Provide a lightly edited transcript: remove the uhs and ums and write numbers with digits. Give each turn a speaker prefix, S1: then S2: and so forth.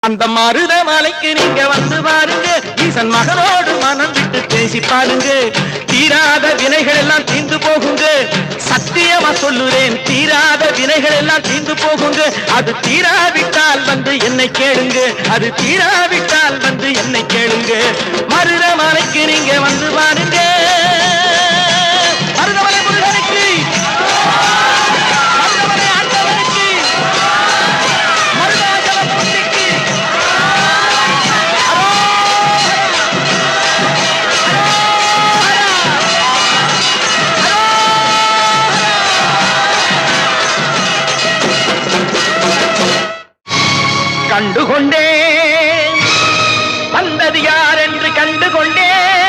S1: அந்த மருத மலைக்கு நீங்க வந்து பாருங்க, ஈசன் மகனோடு மனம் விட்டு பேசி பாருங்க. தீராத வினைகள் எல்லாம் தீர்ந்து போகுங்க, சத்தியமா சொல்லுறேன், தீராத வினைகள் எல்லாம் தீர்ந்து போகுங்க. அது தீராவிட்டால் வந்து என்னை கேளுங்க, அது தீராவிட்டால் வந்து என்னை கேளுங்க. மருத மலைக்கு நீங்க வந்து பாருங்க, மருதமலை முருகனுக்கு, மருதமலை ஆண்டவனுக்கு, மருதாச்சல மூர்த்திக்கு. கண்டுகொண்டேன் வந்தது யார் என்று கண்டுகொண்டேன்,